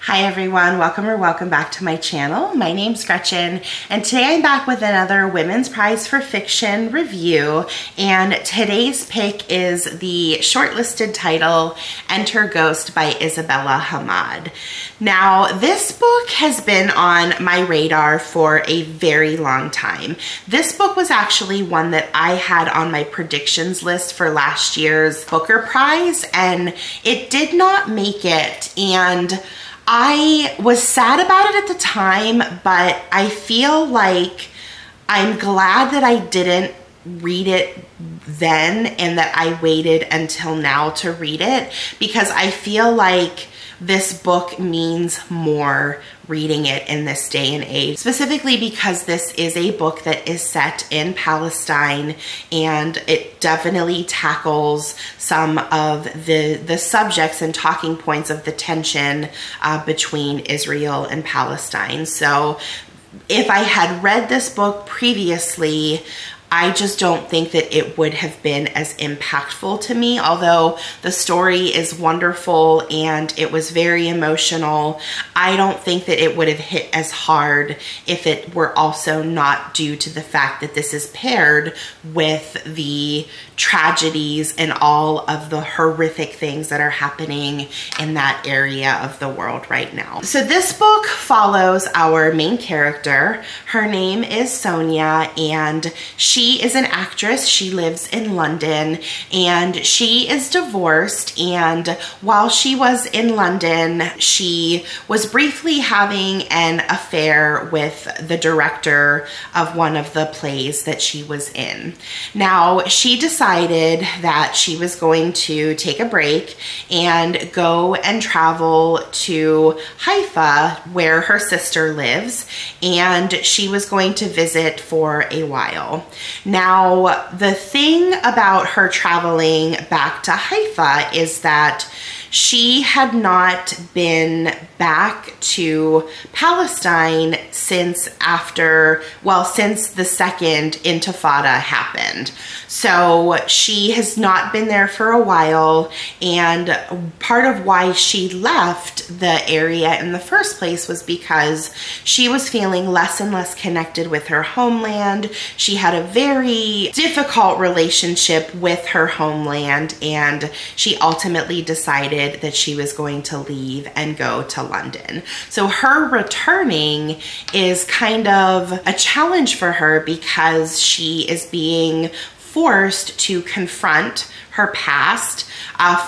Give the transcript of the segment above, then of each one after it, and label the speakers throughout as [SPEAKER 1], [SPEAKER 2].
[SPEAKER 1] Hi everyone, welcome or welcome back to my channel. My name's Gretchen and today I'm back with another Women's Prize for Fiction review, and today's pick is the shortlisted title Enter Ghost by Isabella Hammad. Now this book has been on my radar for a very long time. This book was actually one that I had on my predictions list for last year's Booker Prize and it did not make it, and I was sad about it at the time, but I feel like I'm glad that I didn't read it then and that I waited until now to read it, because I feel like this book means more reading it in this day and age, specifically because this is a book that is set in Palestine and it definitely tackles some of the subjects and talking points of the tension between Israel and Palestine. So if I had read this book previously, I just don't think that it would have been as impactful to me, although the story is wonderful and it was very emotional. I don't think that it would have hit as hard if it were also not due to the fact that this is paired with the tragedies and all of the horrific things that are happening in that area of the world right now. So this book follows our main character. Her name is Sonia and she is an actress. She lives in London and she is divorced, and while she was in London she was briefly having an affair with the director of one of the plays that she was in. Now she decided that she was going to take a break and go and travel to Haifa where her sister lives, and she was going to visit for a while. Now, the thing about her traveling back to Haifa is that she had not been back to Palestine since since the second Intifada happened. So she has not been there for a while, and part of why she left the area in the first place was because she was feeling less and less connected with her homeland. She had a very difficult relationship with her homeland, and she ultimately decided that she was going to leave and go to London. So her returning is kind of a challenge for her because she is being forced to confront her past,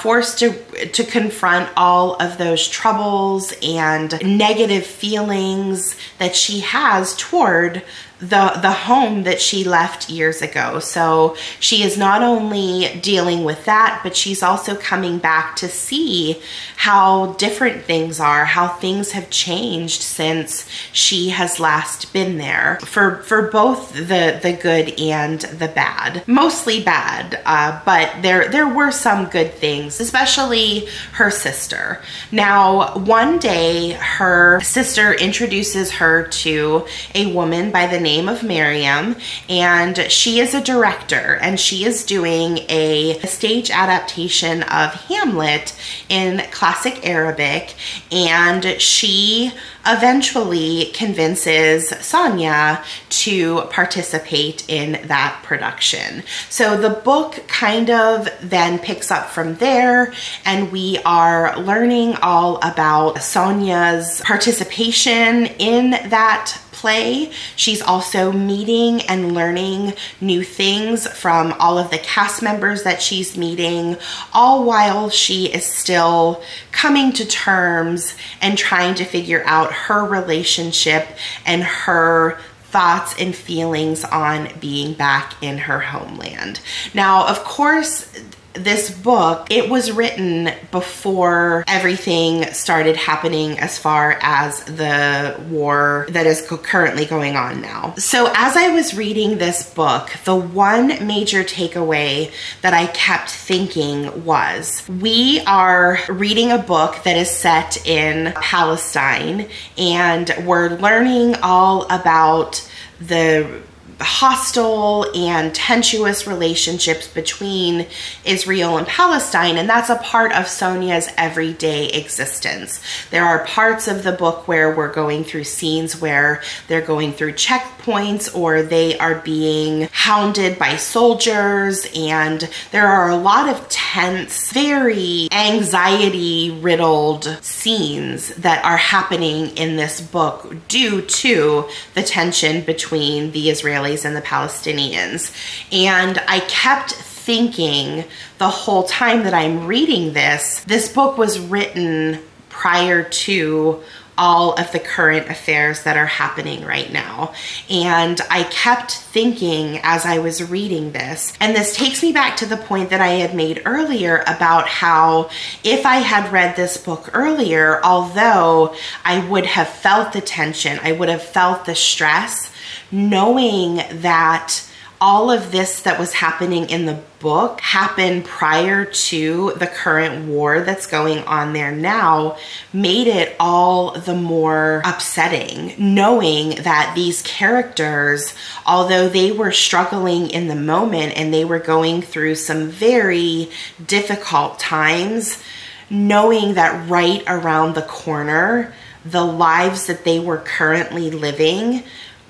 [SPEAKER 1] forced to confront all of those troubles and negative feelings that she has toward the home that she left years ago. So she is not only dealing with that, but she's also coming back to see how different things are, how things have changed since she has last been there, for both the good and the bad. Mostly bad, but there were some good things, especially her sister. Now, one day her sister introduces her to a woman by the name of Miriam, and she is a director and she is doing a stage adaptation of Hamlet in classic Arabic, and she eventually convinces Sonia to participate in that production. So the book kind of then picks up from there, and we are learning all about Sonia's participation in that play. She's also meeting and learning new things from all of the cast members that she's meeting, all while she is still coming to terms and trying to figure out her relationship and her thoughts and feelings on being back in her homeland. Now, of course, this book, it was written before everything started happening as far as the war that is currently going on now. So as I was reading this book, the one major takeaway that I kept thinking was, we are reading a book that is set in Palestine, and we're learning all about the hostile and tenuous relationships between Israel and Palestine, and that's a part of Sonia's everyday existence. There are parts of the book where we're going through scenes where they're going through checkpoints or they are being hounded by soldiers, and there are a lot of tense, very anxiety-riddled scenes that are happening in this book due to the tension between the Israelis and the Palestinians. And I kept thinking the whole time that I'm reading this book was written prior to all of the current affairs that are happening right now. And I kept thinking as I was reading this, and this takes me back to the point that I had made earlier about how if I had read this book earlier, although I would have felt the tension, I would have felt the stress, knowing that all of this that was happening in the book happened prior to the current war that's going on there now, made it all the more upsetting, knowing that these characters, although they were struggling in the moment and they were going through some very difficult times, knowing that right around the corner, the lives that they were currently living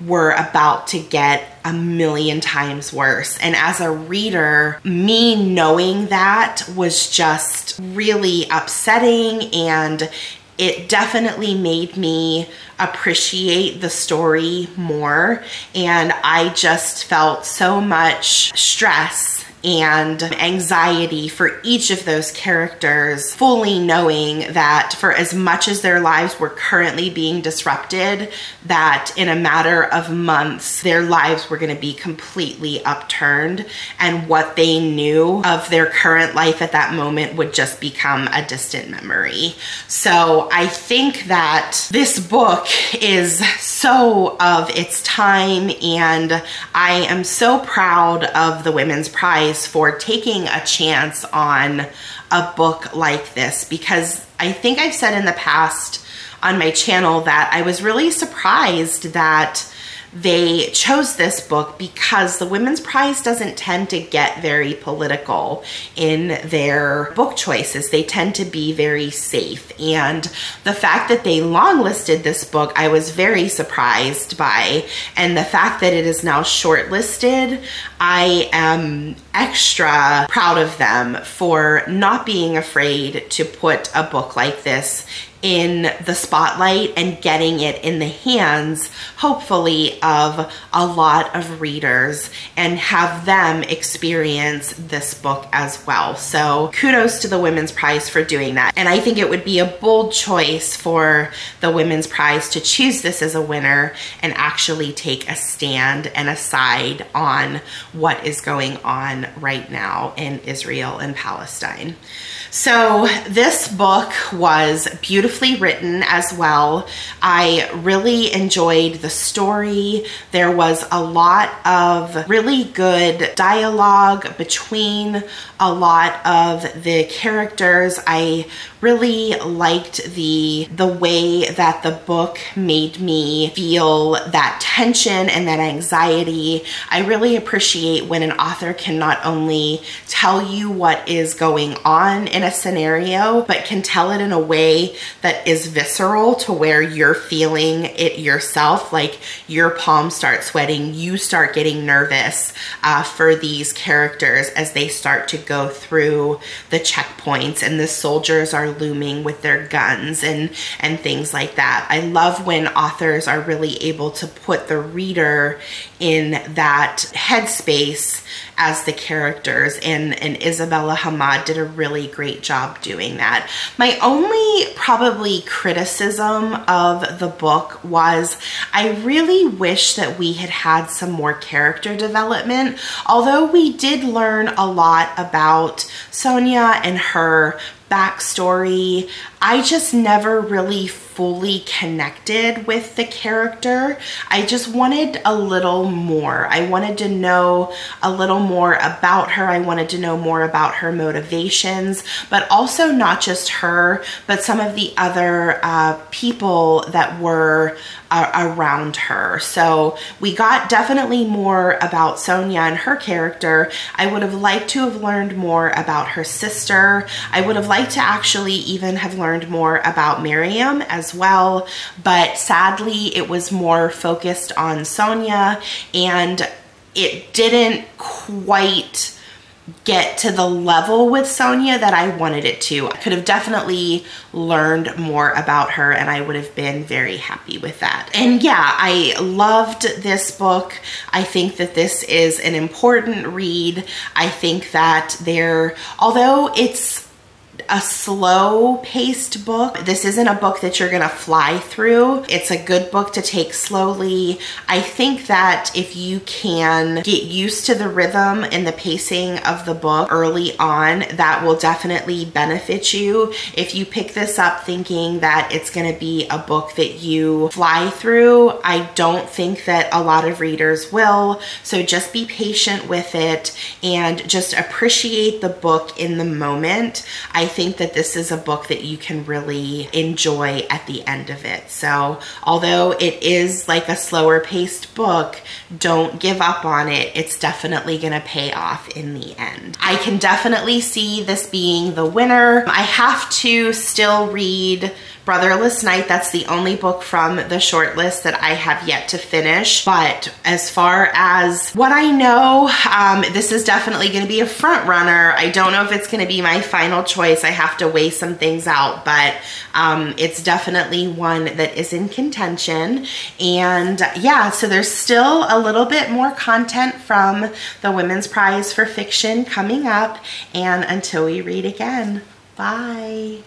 [SPEAKER 1] were about to get a million times worse. And as a reader, me knowing that was just really upsetting, and it definitely made me appreciate the story more. And I just felt so much stress and anxiety for each of those characters, fully knowing that for as much as their lives were currently being disrupted, that in a matter of months, their lives were going to be completely upturned, and what they knew of their current life at that moment would just become a distant memory. So I think that this book is so of its time, and I am so proud of the Women's Prize for taking a chance on a book like this, because I think I've said in the past on my channel that I was really surprised that they chose this book, because the Women's Prize doesn't tend to get very political in their book choices. They tend to be very safe. And the fact that they longlisted this book, I was very surprised by. And the fact that it is now shortlisted, I am extra proud of them for not being afraid to put a book like this in the spotlight and getting it in the hands, hopefully, of a lot of readers and have them experience this book as well. So kudos to the Women's Prize for doing that. And I think it would be a bold choice for the Women's Prize to choose this as a winner and actually take a stand and a side on what is going on right now in Israel and Palestine. So this book was beautifully written as well. I really enjoyed the story. There was a lot of really good dialogue between a lot of the characters. I really liked the way that the book made me feel that tension and that anxiety. I really appreciate when an author can not only tell you what is going on in a scenario, but can tell it in a way that is visceral to where you're feeling it yourself, like your palms start sweating, you start getting nervous for these characters as they start to go through the checkpoints and the soldiers are looming with their guns and things like that. I love when authors are really able to put the reader in that headspace as the characters, and Isabella Hammad did a really great job doing that. My only probably criticism of the book was I really wish that we had had some more character development. Although we did learn a lot about Sonia and her backstory, I just never really fully connected with the character. I just wanted a little more. I wanted to know a little more about her. I wanted to know more about her motivations, but also not just her, but some of the other people that were around her. So we got definitely more about Sonia and her character. I would have liked to have learned more about her sister. I would have liked to actually even have learned more about Miriam as well, but sadly it was more focused on Sonia, and it didn't quite get to the level with Sonia that I wanted it to. I could have definitely learned more about her, and I would have been very happy with that. And yeah, I loved this book. I think that this is an important read. I think that although it's a slow-paced book, this isn't a book that you're gonna fly through. It's a good book to take slowly. I think that if you can get used to the rhythm and the pacing of the book early on, that will definitely benefit you. If you pick this up thinking that it's gonna be a book that you fly through, I don't think that a lot of readers will. So just be patient with it and just appreciate the book in the moment. I think that this is a book that you can really enjoy at the end of it. So although it is like a slower paced book, don't give up on it. It's definitely gonna pay off in the end. I can definitely see this being the winner. I have to still read Brotherless Night. That's the only book from the short list that I have yet to finish. But as far as what I know, this is definitely going to be a front runner. I don't know if it's going to be my final choice. I have to weigh some things out, but it's definitely one that is in contention. And yeah, so there's still a little bit more content from the Women's Prize for Fiction coming up. And until we read again, bye.